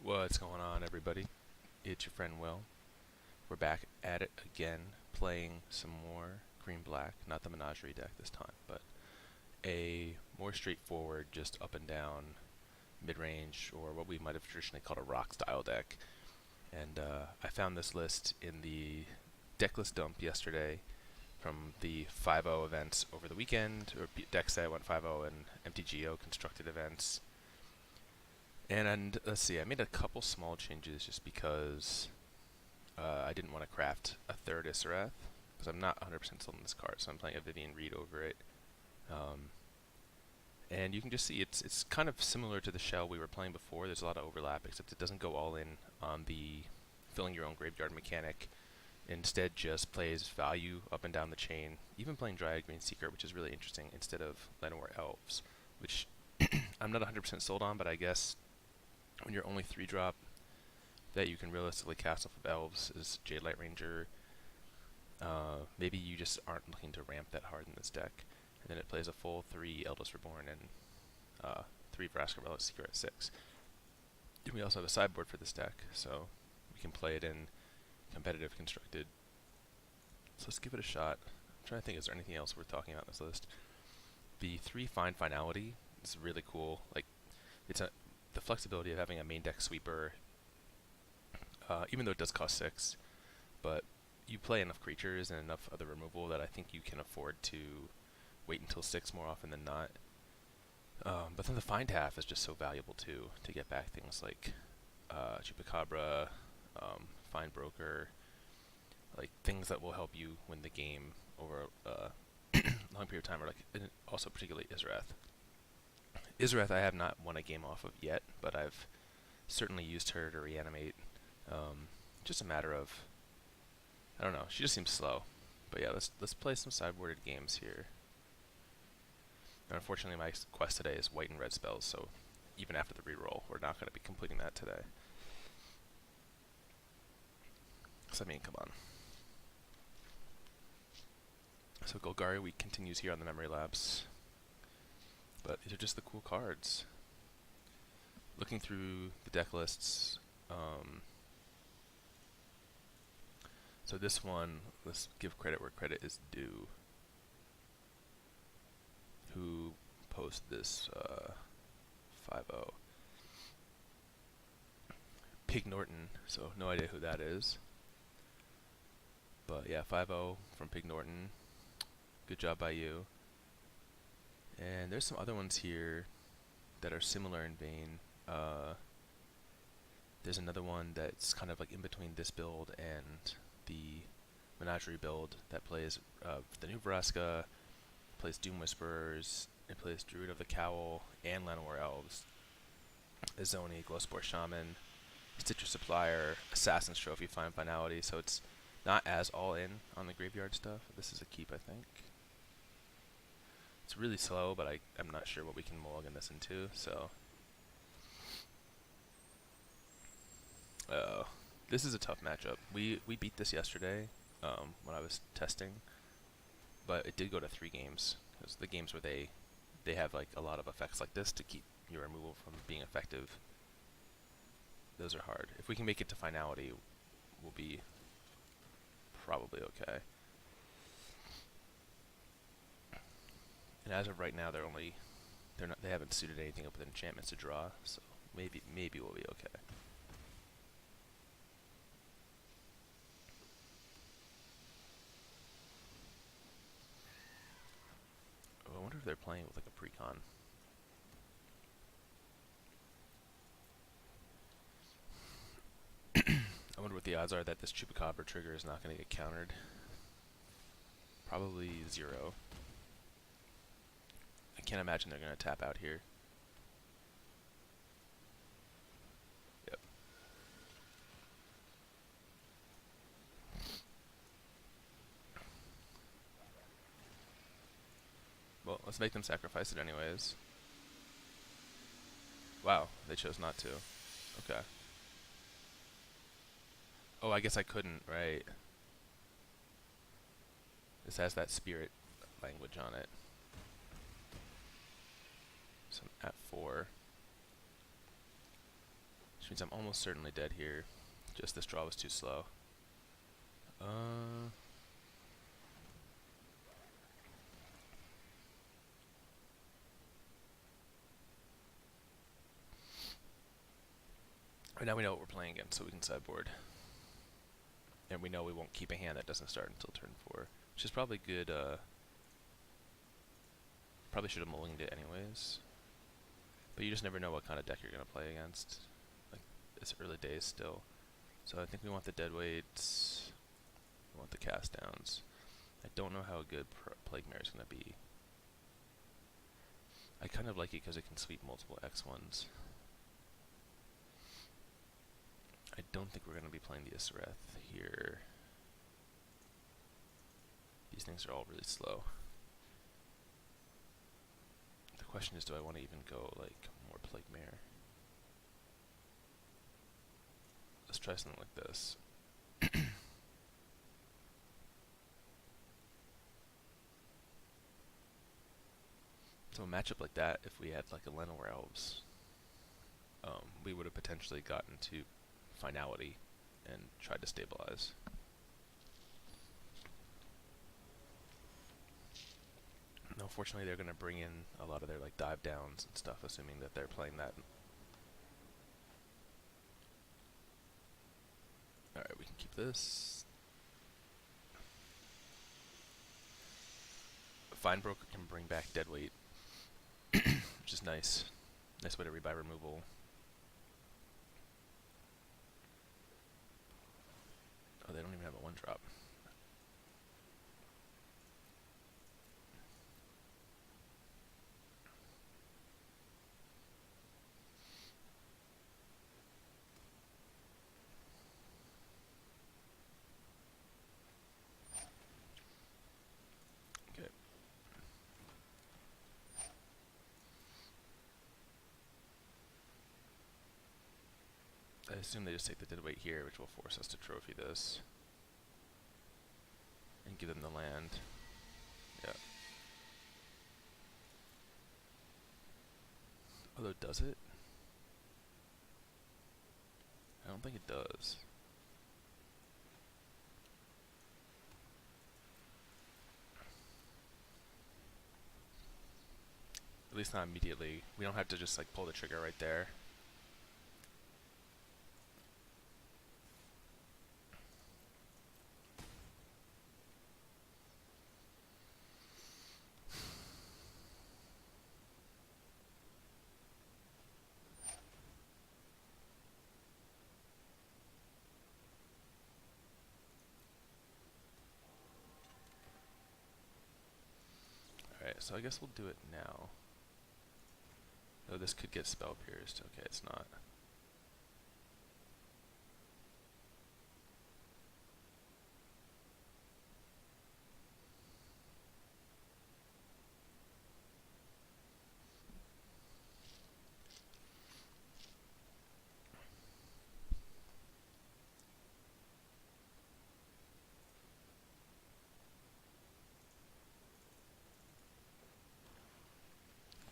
What's going on, everybody? It's your friend Will. We're back at it again, playing some more green-black, not the Menagerie deck this time, but a more straightforward, just up and down, mid-range, or what we might have traditionally called a rock style deck. And I found this list in the deck list dump yesterday from the 5.0 events over the weekend, or decks that went 5.0 and MTGO constructed events. And let's see, I made a couple small changes just because I didn't want to craft a third Isareth, because I'm not 100% sold on this card, so I'm playing a Vivian Reed over it. And you can just see it's kind of similar to the shell we were playing before. There's a lot of overlap, except it doesn't go all in on the filling your own graveyard mechanic. Instead, just plays value up and down the chain, even playing Dryad Greenseeker, which is really interesting, instead of Llanowar Elves, which I'm not 100% sold on, but I guess when you're only 3-drop that you can realistically cast off of Elves is Jadelight Ranger. Maybe you just aren't looking to ramp that hard in this deck. And then it plays a full 3 Eldest Reborn and 3 Vraska Relic Seeker at 6. And we also have a sideboard for this deck, so we can play it in competitive constructed. So let's give it a shot. I'm trying to think, is there anything else worth talking about in this list? The 3 Find Finality is really cool. Like, it's the flexibility of having a main deck sweeper, even though it does cost 6, but you play enough creatures and enough other removal that I think you can afford to wait until 6 more often than not. But then the find half is just so valuable too, to get back things like Chupacabra, Findbroker, like things that will help you win the game over a long period of time, or like also particularly Isareth. Isareth I have not won a game off of yet, but I've certainly used her to reanimate. Just a matter of, I don't know, she just seems slow. But yeah, let's play some sideboarded games here. And unfortunately my quest today is white and red spells, so even after the reroll, we're not going to be completing that today. So I mean, come on. So Golgari Week continues here on the Memory Lapse. But these are just the cool cards. Looking through the deck lists, so this one, let's give credit where credit is due. Who posted this 5.0? Pignorton, so no idea who that is. But yeah, 5.0 from Pignorton. Good job by you. And there's some other ones here that are similar in vein. There's another one that's kind of like in between this build and the Menagerie build that plays the new Vraska, plays Doom Whisperers, it plays Druid of the Cowl and Llanowar Elves, Azoni, Glowspore Shaman, Stitcher Supplier, Assassin's Trophy, Find Finality, so it's not as all in on the graveyard stuff. This is a keep, I think. It's really slow, but I'm not sure what we can mulligan this into, so. This is a tough matchup. We beat this yesterday when I was testing, but it did go to 3 games, because the games where they have like a lot of effects like this to keep your removal from being effective, those are hard. If we can make it to Finality, we'll be probably okay. And as of right now, they haven't suited anything up with enchantments to draw, so maybe we'll be okay. Oh, I wonder if they're playing with like a precon. I wonder what the odds are that this Chupacabra trigger is not going to get countered. Probably 0. I can't imagine they're going to tap out here. Yep. Well, let's make them sacrifice it anyways. Wow, they chose not to. Okay. Oh, I guess I couldn't, right? This has that spirit language on it. So I'm at 4. which means I'm almost certainly dead here. Just this draw was too slow. Right now we know what we're playing against, so we can sideboard. And we know we won't keep a hand that doesn't start until turn 4, which is probably good. Probably should have mulliganed it anyways. But you just never know what kind of deck you're going to play against. Like, it's early days still. So I think we want the deadweights. We want the cast downs. I don't know how good Plague Mare is going to be. I kind of like it because it can sweep multiple X1s. I don't think we're going to be playing the Isareth here. These things are all really slow. The question is, do I want to even go like more Plague Mare? Let's try something like this. So a matchup like that, if we had like a Llanowar Elves, we would have potentially gotten to Finality and tried to stabilize. Now, fortunately, they're going to bring in a lot of their like dive downs and stuff, assuming that they're playing that. Alright, we can keep this. Findbroker can bring back Deadweight, which is nice. Nice way to rebuy removal. Oh, they don't even have a 1-drop. Okay. I assume they just take the Deadweight here, which will force us to trophy this. And give them the land. Yeah. Although, does it? I don't think it does. At least not immediately. We don't have to just like pull the trigger right there. Alright, so I guess we'll do it now. Oh, this could get spell pierced. Okay, it's not.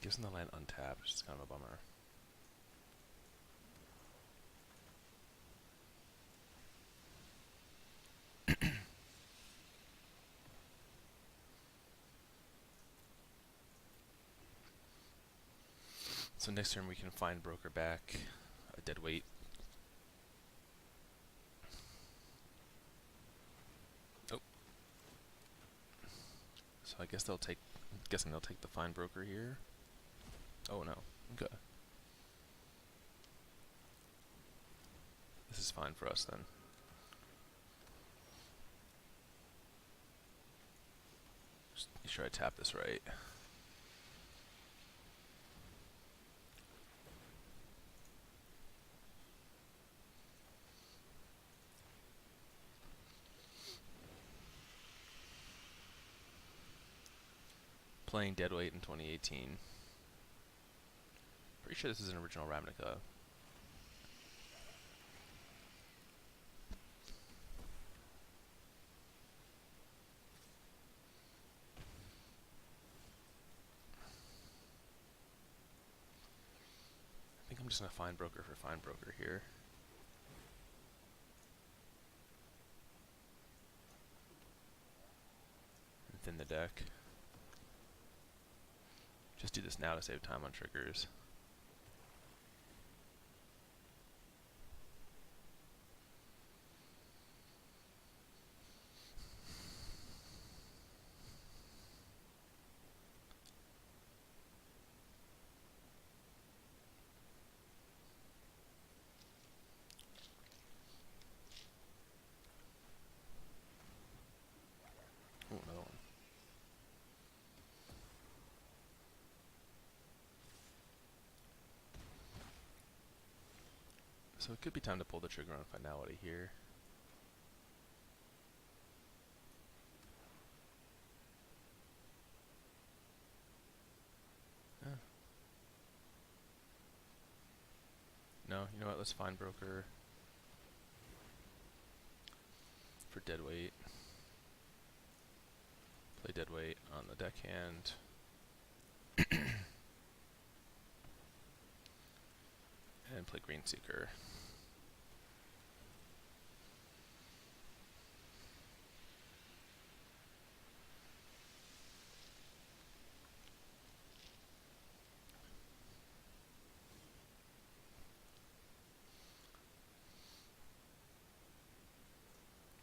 Gives them the land untapped, which is kind of a bummer. So next turn we can find Broker back, a Deadweight. Oh. So I guess they'll take, I'm guessing they'll take the Find Broker here. Oh no, okay. This is fine for us then. Just make sure I tap this right. Playing Deadweight in 2018. Pretty sure this is an original Ravnica. I'm just going to Findbroker for Findbroker here. And thin the deck. Just do this now to save time on triggers. Oh, another one. So it could be time to pull the trigger on Finality here. No, you know what, let's Findbroker for Deadweight. Play Deadweight on the deckhand. And play Greenseeker.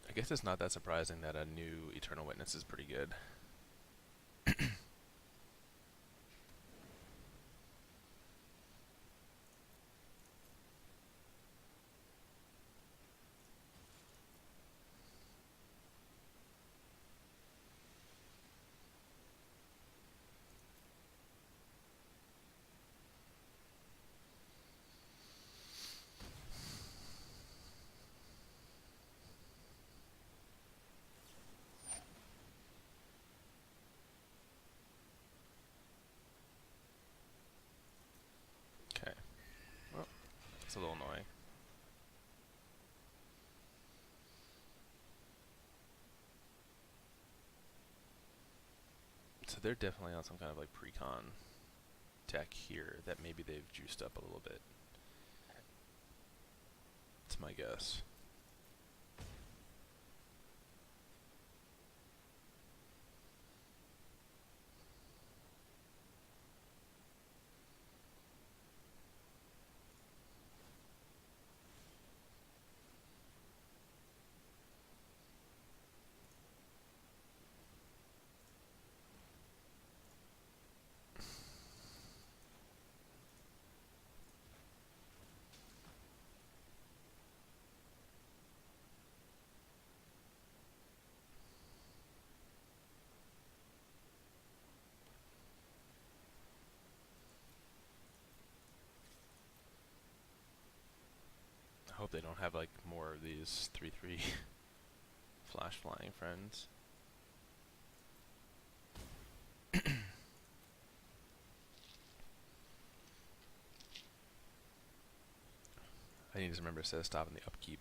I guess it's not that surprising that a new Eternal Witness is pretty good. Okay. Well, it's a little annoying. So they're definitely on some kind of like pre-con tech here that maybe they've juiced up a little bit. That's my guess. I hope they don't have like more of these 3/3 flash flying friends. I need to remember to set a stop in the upkeep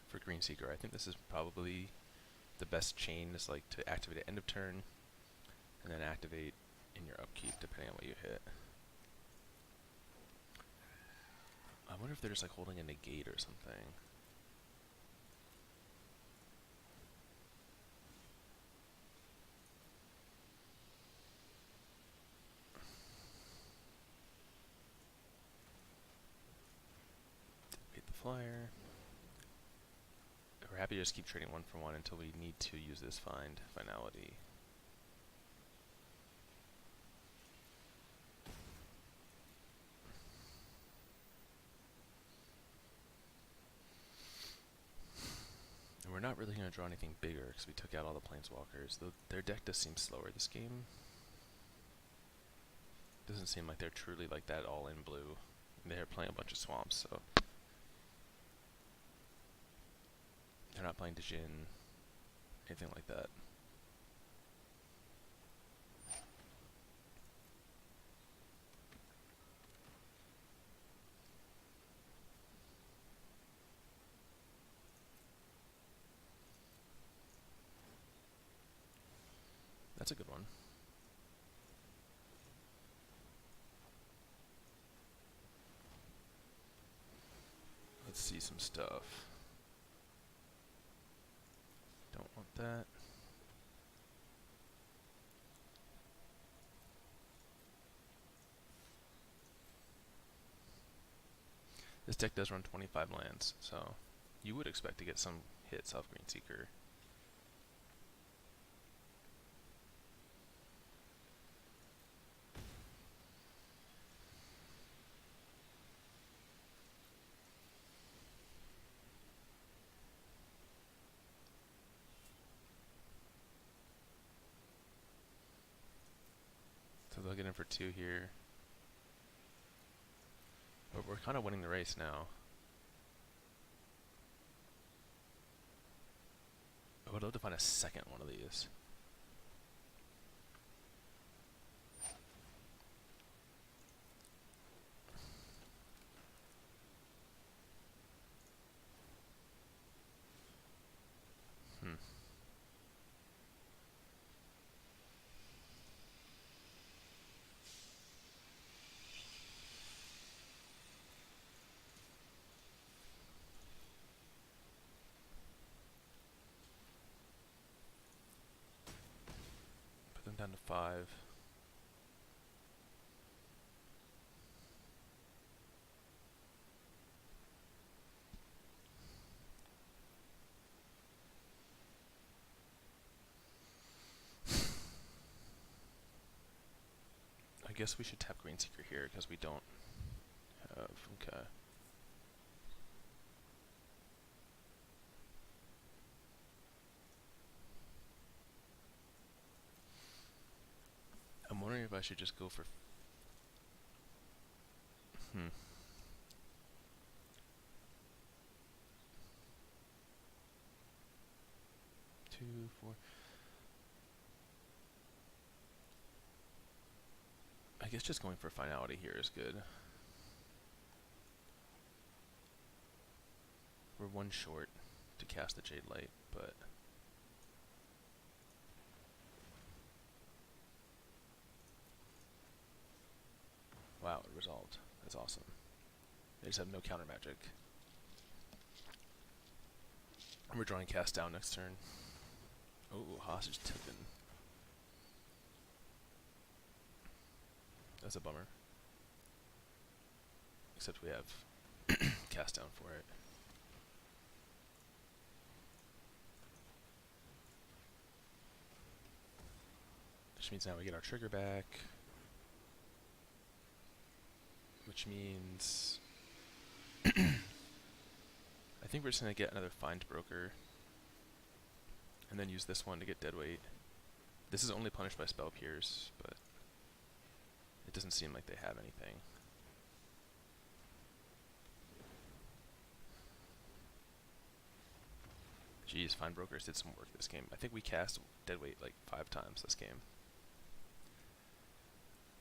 for Greenseeker. I think this is probably the best chain is like to activate at end of turn and then activate in your upkeep depending on what you hit. I wonder if they're just like holding a negate or something. Beat the flyer. We're happy to just keep trading 1 for 1 until we need to use this Finality. And we're not really going to draw anything bigger because we took out all the Planeswalkers. Their deck does seem slower this game. Doesn't seem like they're truly like that all in blue. They're playing a bunch of swamps, so they're not playing Djinn, anything like that. That's a good one. Let's see some stuff. Don't want that. This deck does run 25 lands, so you would expect to get some hits off Greenseeker. So they'll get in for 2 here. But we're kind of winning the race now. I would love to find a second one of these. Put them down to 5. I guess we should tap Greenseeker here because we don't have. Okay. I'm wondering if I should just go for. 2, 4. I guess just going for Finality here is good. We're 1 short to cast the Jadelight, but wow, it resolved. That's awesome. They just have no counter magic. And we're drawing cast down next turn. Oh, hostage taken. That's a bummer. Except we have cast down for it. Which means now we get our trigger back. Which means I think we're just gonna get another Findbroker and then use this one to get deadweight. This is only punished by spell pierce, but it doesn't seem like they have anything. Jeez, Findbrokers did some work this game. I think we cast deadweight like 5 times this game.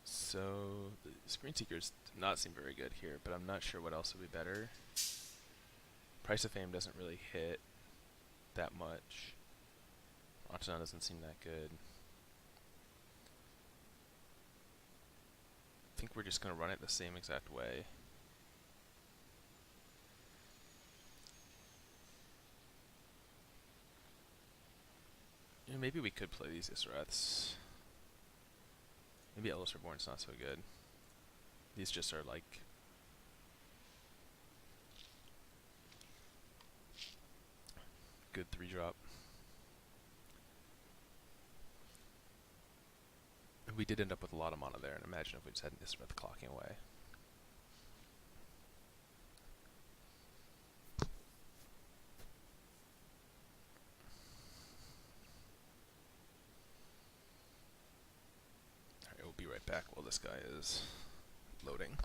So, the Screenseekers do not seem very good here, but I'm not sure what else would be better. Price of Fame doesn't really hit that much. Brontodon doesn't seem that good. I think we're just going to run it the same exact way. Yeah, maybe we could play these Isareths. Maybe Eldest Reborn's not so good. These just are like good 3-drop. We did end up with a lot of mana there, and imagine if we just had an Isareth clocking away. Alright, we'll be right back while this guy is loading.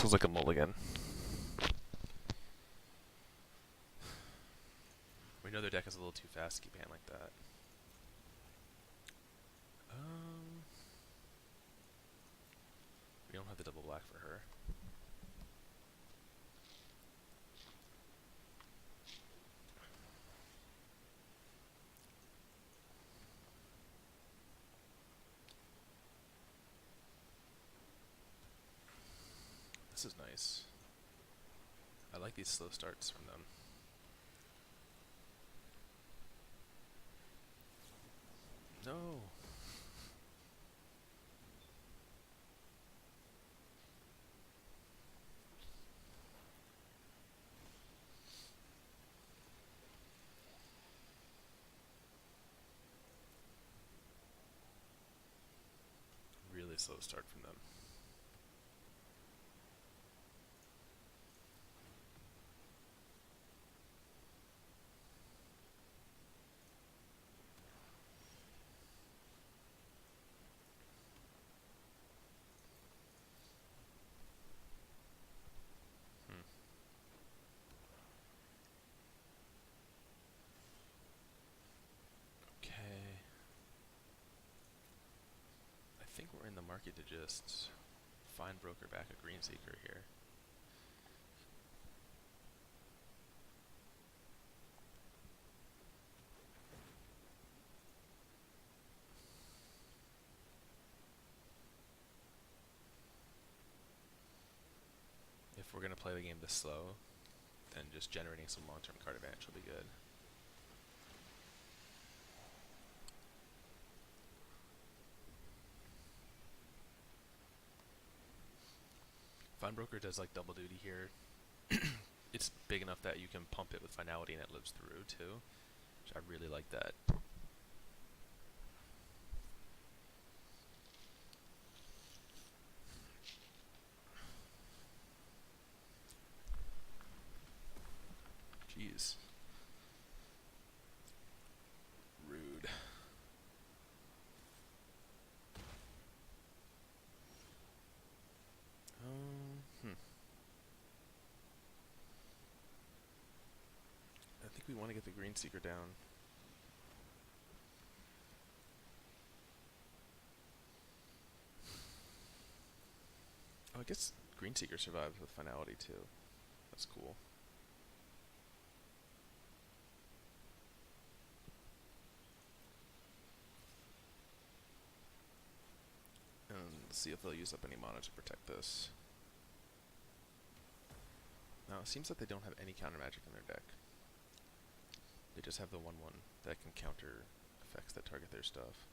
feels like a mulligan. We know their deck is a little too fast to keep a hand like that. We don't have the double black for her. This is nice. I like these slow starts from them. No. Really slow start from them. I think we're in the market to just Findbroker back a Greenseeker here. If we're going to play the game this slow, then just generating some long-term card advantage will be good. Findbroker does like double duty here. It's big enough that you can pump it with Finality and it lives through too, which I really like that. Jeez. Rude. I think we want to get the Greenseeker down. Oh, I guess Greenseeker survives with Finality too. That's cool. And let's see if they'll use up any mana to protect this. Now, it seems like they don't have any counter magic in their deck. They just have the 1/1 that can counter effects that target their stuff.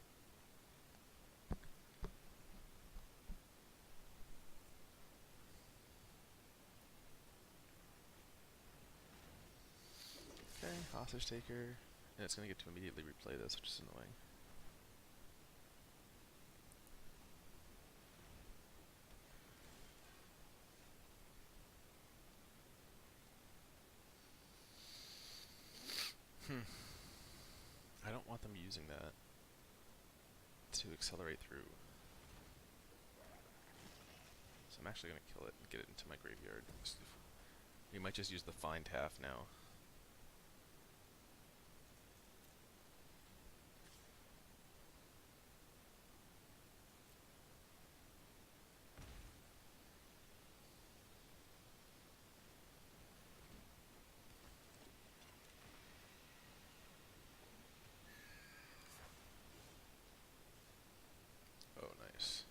Okay, Hostage Taker. And it's going to get to immediately replay this, which is annoying. I don't want them using that to accelerate through. So I'm actually going to kill it and get it into my graveyard. We might just use the Find half now. Oh, nice.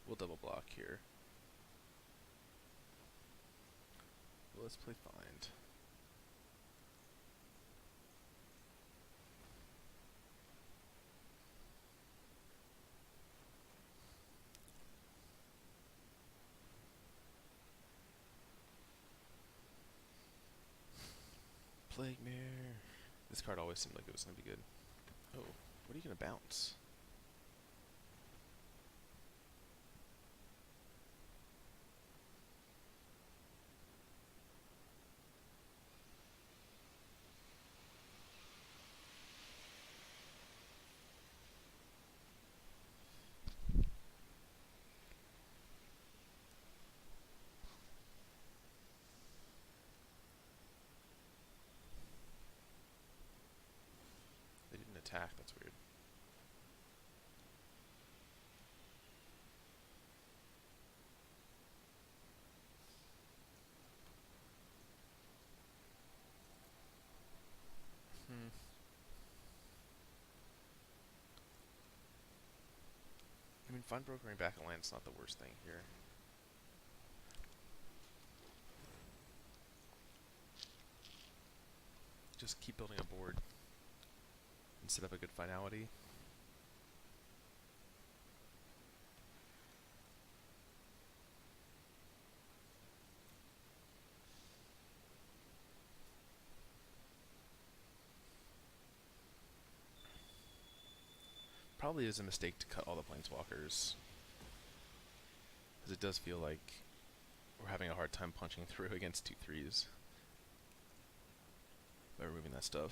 We'll double block here. Well, let's play Find. Plague Mare. This card always seemed like it was going to be good. Oh, what are you going to bounce? attack. That's weird. I mean, Findbrokering back a land's not the worst thing here. Just keep building a board and set up a good finality. Probably is a mistake to cut all the planeswalkers, because it does feel like we're having a hard time punching through against 2/3s by removing that stuff.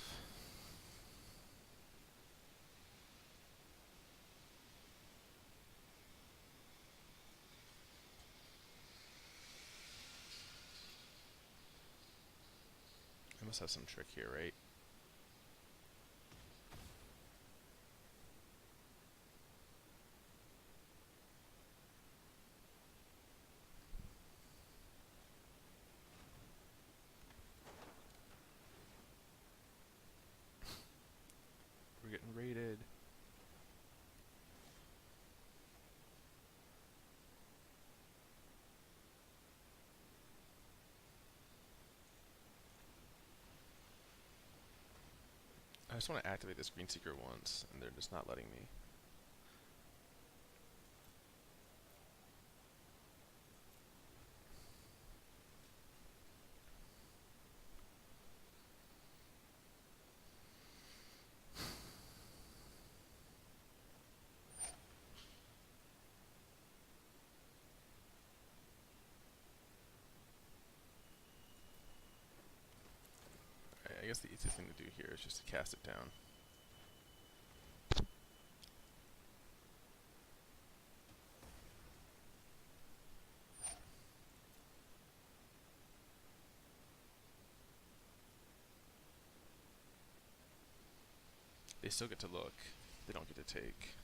I must have some trick here, right? We're getting raided. I just want to activate this Greenseeker once, and they're just not letting me. I guess the easiest thing to do here is just to cast it down. They still get to look. They don't get to take.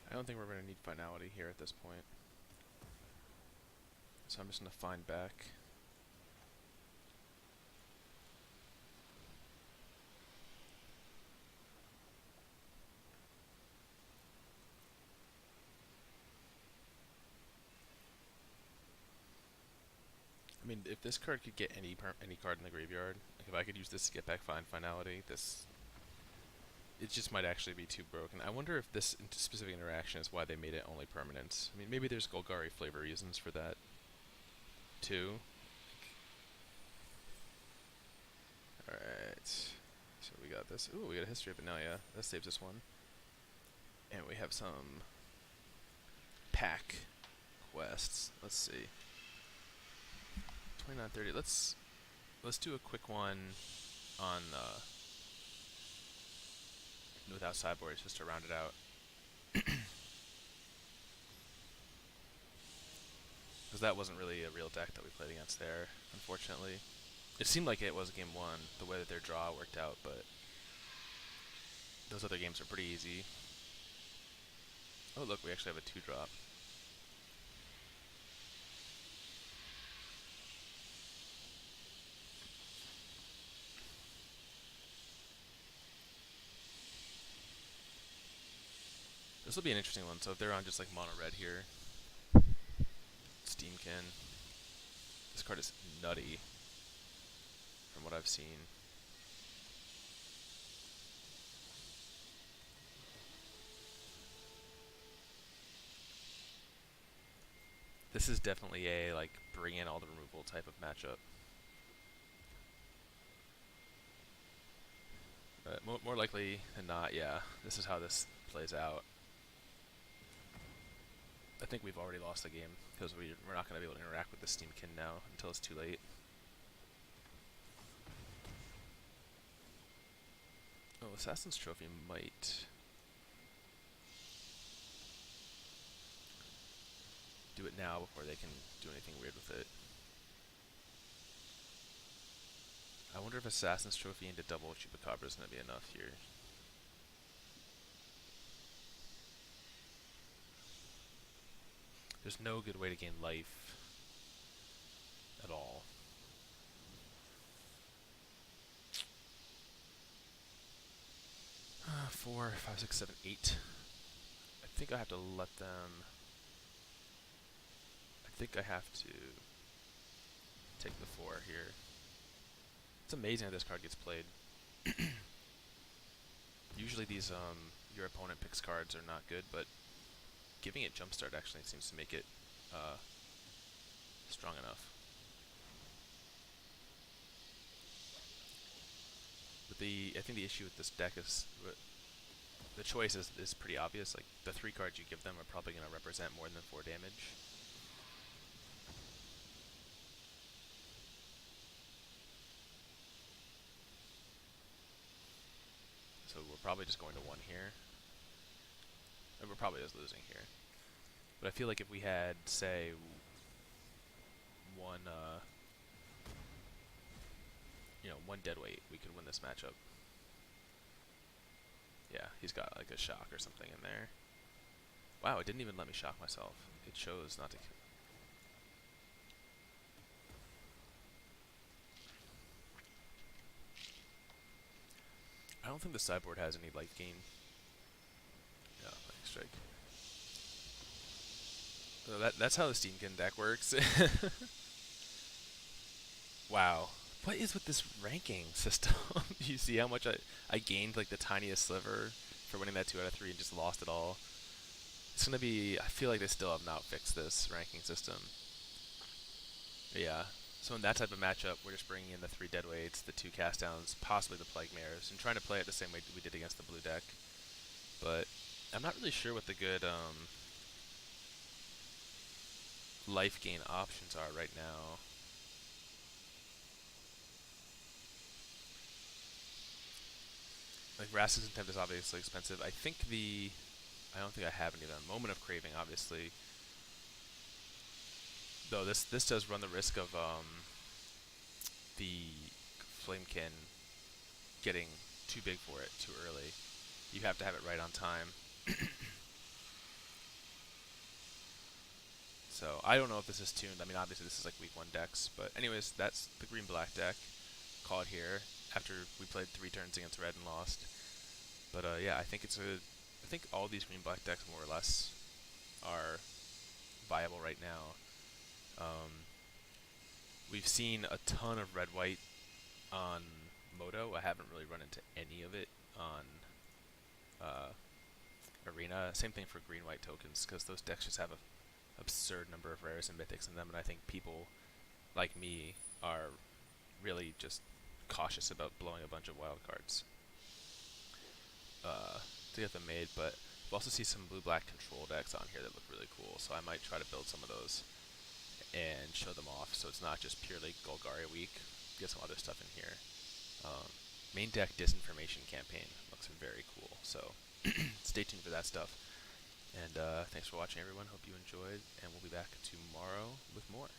I don't think we're going to need finality here at this point. So I'm just going to find back. I mean, if this card could get any card in the graveyard, like if I could use this to get back finality, it just might actually be too broken. I wonder if this specific interaction is why they made it only permanent. I mean, maybe there's Golgari flavor reasons for that, too. Alright, so we got this. Ooh, we got a history of Benelia. That saves us one. And we have some pack quests. Let's see. 2930. Let's do a quick one on without sideboards, just to round it out. Because that wasn't really a real deck that we played against there, unfortunately. It seemed like it was game one, the way that their draw worked out, but those other games are pretty easy. Oh look, we actually have a 2-drop. This will be an interesting one. So if they're on just like mono red here, Steamkin. This card is nutty from what I've seen. This is definitely a like bring in all the removal type of matchup. More like likely than not, yeah, this is how this plays out. I think we've already lost the game, because we're not going to be able to interact with the Steamkin now until it's too late. Oh, Assassin's Trophy might do it now before they can do anything weird with it. I wonder if Assassin's Trophy into double Chupacabra is going to be enough here. There's no good way to gain life at all. 4, 5, 6, 7, 8. I think I have to let them... I think I have to take the 4 here. It's amazing how this card gets played. Usually these, your opponent picks cards are not good, but giving it Jumpstart actually seems to make it strong enough. But I think the issue with this deck is the choice is pretty obvious. Like, the 3 cards you give them are probably going to represent more than 4 damage. So we're probably just going to 1 here. And we're probably just losing here. But I feel like if we had, say, one deadweight, we could win this matchup. Yeah, he's got like a shock or something in there. Wow, it didn't even let me shock myself. It chose not to. I don't think the sideboard has any life gain. Yeah, Lightning Strike. So that's how the Steamkin deck works. Wow. What is with this ranking system? You see how much I gained like the tiniest sliver for winning that 2 out of 3 and just lost it all. It's gonna be, I feel like they still have not fixed this ranking system. But yeah, so in that type of matchup, we're just bringing in the 3 deadweights, the 2 cast downs, possibly the Plague Mares, and trying to play it the same way we did against the blue deck. But I'm not really sure what the good life gain options are right now. Like, Vraska's Contempt is obviously expensive. I don't think I have any of them. Moment of Craving, obviously. Though this does run the risk of the Flamekin getting too big for it too early. You have to have it right on time. So I don't know if this is tuned. I mean, obviously this is like week 1 decks, but anyways, that's the green-black deck. Call it here after we played 3 turns against red and lost. But yeah, I think all these green-black decks more or less are viable right now. We've seen a ton of red-white on Moto. I haven't really run into any of it on Arena. Same thing for green-white tokens, because those decks just have an absurd number of rares and mythics in them, and I think people like me are really just cautious about blowing a bunch of wild cards to get them made. But we also see some blue-black control decks on here that look really cool, so I might try to build some of those and show them off, so it's not just purely Golgari week. Get some other stuff in here. Main deck Disinformation campaign looks very cool, so stay tuned for that stuff. And thanks for watching, everyone. Hope you enjoyed, and we'll be back tomorrow with more.